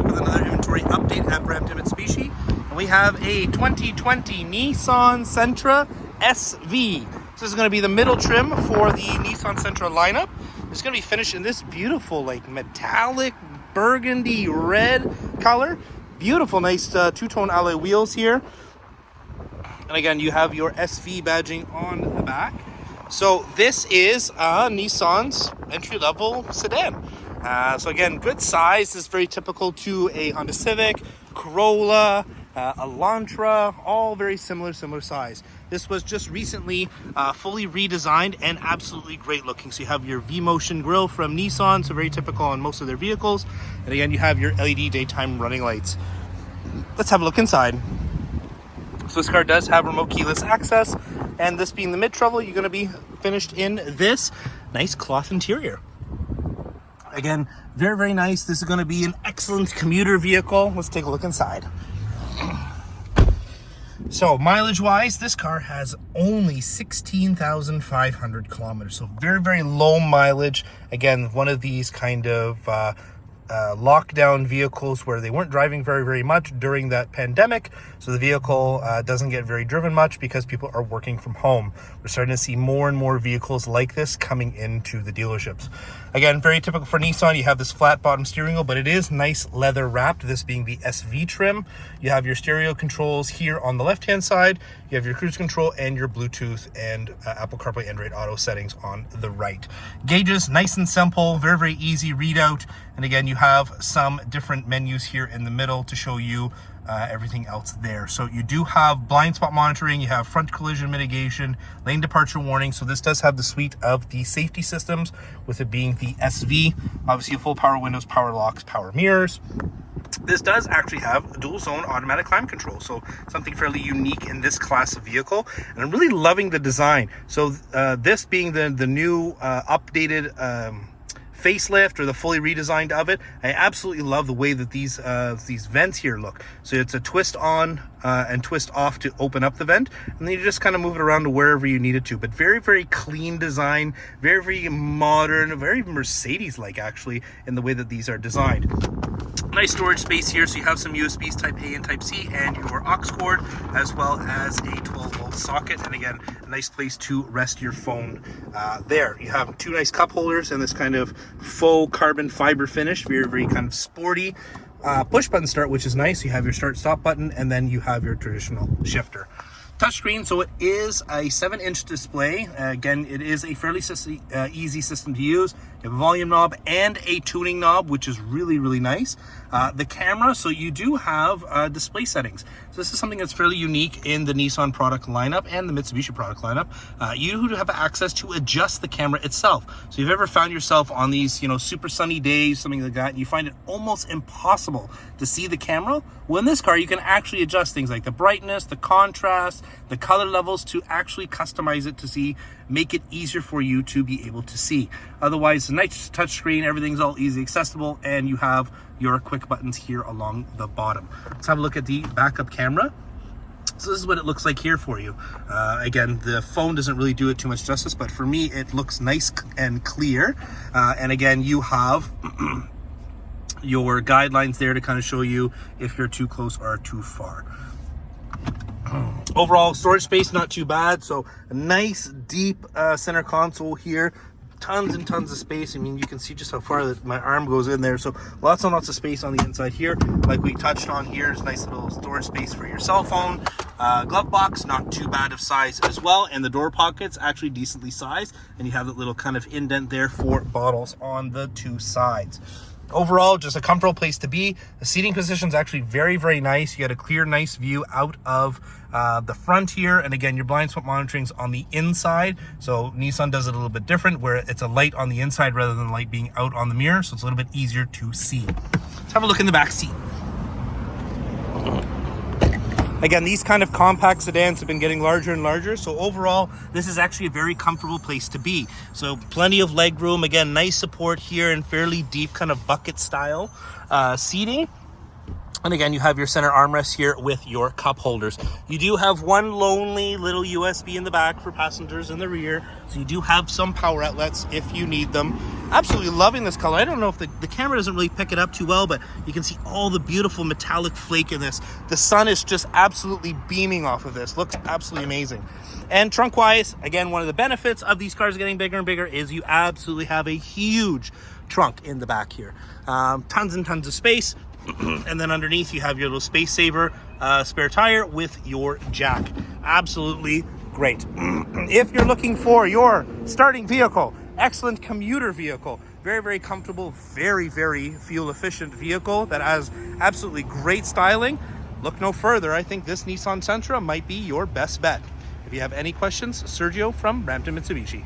back with another inventory update at Brampton, Mitsubishi. And we have a 2020 Nissan Sentra SV. So this is going to be the middle trim for the Nissan Sentra lineup. It's going to be finished in this beautiful, like, metallic burgundy red color. Beautiful, nice two-tone alloy wheels here. And again, you have your SV badging on the back. So this is Nissan's entry-level sedan. So again, good size. This is very typical to a Honda Civic, Corolla, Elantra, all very similar size. This was just recently fully redesigned and absolutely great looking. So you have your V-Motion grille from Nissan, so very typical on most of their vehicles. And again, you have your LED daytime running lights. Let's have a look inside. So this car does have remote keyless access, and this being the mid-travel, you're going to be finished in this nice cloth interior. Again, very nice. This is going to be an excellent commuter vehicle. Let's take a look inside. So mileage wise, this car has only 16,500 kilometers. So very low mileage. Again, one of these kind of lockdown vehicles where they weren't driving very much during that pandemic. So the vehicle doesn't get very driven much because people are working from home. We're starting to see more and more vehicles like this coming into the dealerships. Again, very typical for Nissan. You have this flat bottom steering wheel, but it is nice leather wrapped, this being the SV trim. You have your stereo controls here on the left hand side. You have your cruise control and your Bluetooth and Apple CarPlay, Android Auto settings on the right. Gauges, nice and simple, very easy readout. And again, you have some different menus here in the middle to show you everything else there. So you do have blind spot monitoring, you have front collision mitigation, lane departure warning. So this does have the suite of the safety systems, with it being the SV. Obviously, full power windows, power locks, power mirrors. This does actually have dual zone automatic climate control, so something fairly unique in this class of vehicle, and I'm really loving the design. So this being the new updated facelift or the fully redesigned of it, I absolutely love the way that these vents here look. So it's a twist on and twist off to open up the vent, and then you just kind of move it around to wherever you need it to. But very clean design, very modern, very Mercedes-like actually in the way that these are designed. Nice storage space here, so you have some USBs type A and type C and your aux cord, as well as a 12-volt socket, and again, a nice place to rest your phone there. You have two nice cup holders and this kind of faux carbon fiber finish, very kind of sporty. Push button start, which is nice. You have your start stop button, and then you have your traditional shifter. Touchscreen, so it is a 7-inch display. Again, it is a fairly easy system to use. You have a volume knob and a tuning knob, which is really nice. The camera, so you do have display settings. So this is something that's fairly unique in the Nissan product lineup and the Mitsubishi product lineup. You have access to adjust the camera itself. So if you've ever found yourself on these, super sunny days, something like that, and you find it almost impossible to see the camera, well, in this car, you can actually adjust things like the brightness, the contrast, the color levels to actually customize it to make it easier for you to be able to see. Otherwise, a nice touchscreen, everything's all easy accessible, and you have your quick buttons here along the bottom. Let's have a look at the backup camera. So this is what it looks like here for you. Again, the phone doesn't really do it too much justice, but for me, it looks nice and clear. And again, you have your guidelines there to kind of show you if you're too close or too far. Overall storage space, not too bad. So a nice deep center console here, tons and tons of space. I mean, you can see just how far that my arm goes in there. So lots and lots of space on the inside here. Like we touched on here, there's a nice little storage space for your cell phone. Glove box, not too bad of size as well. And the door pockets actually decently sized. And you have that little kind of indent there for bottles on the two sides. Overall, just a comfortable place to be. The seating position is actually very nice. You got a clear, nice view out of the front here. And again, your blind spot monitoring is on the inside. So Nissan does it a little bit different, where it's a light on the inside rather than light being out on the mirror. So it's a little bit easier to see. Let's have a look in the back seat. Again, these kind of compact sedans have been getting larger and larger. So overall, this is actually a very comfortable place to be. So plenty of leg room. Again, nice support here and fairly deep kind of bucket style seating. And again, you have your center armrest here with your cup holders. You do have one lonely little USB in the back for passengers in the rear. So you do have some power outlets if you need them. Absolutely loving this color. I don't know if the camera doesn't really pick it up too well, but you can see all the beautiful metallic flake in this. The sun is just absolutely beaming off of this. Looks absolutely amazing. And trunk-wise, again, one of the benefits of these cars getting bigger and bigger is you absolutely have a huge trunk in the back here. Tons and tons of space. And then underneath you have your little space saver spare tire with your jack. Absolutely great. If you're looking for your starting vehicle, excellent commuter vehicle, very, very comfortable, very, very fuel efficient vehicle that has absolutely great styling, look no further. I think this Nissan Sentra might be your best bet. If you have any questions, Sergio from Brampton Mitsubishi.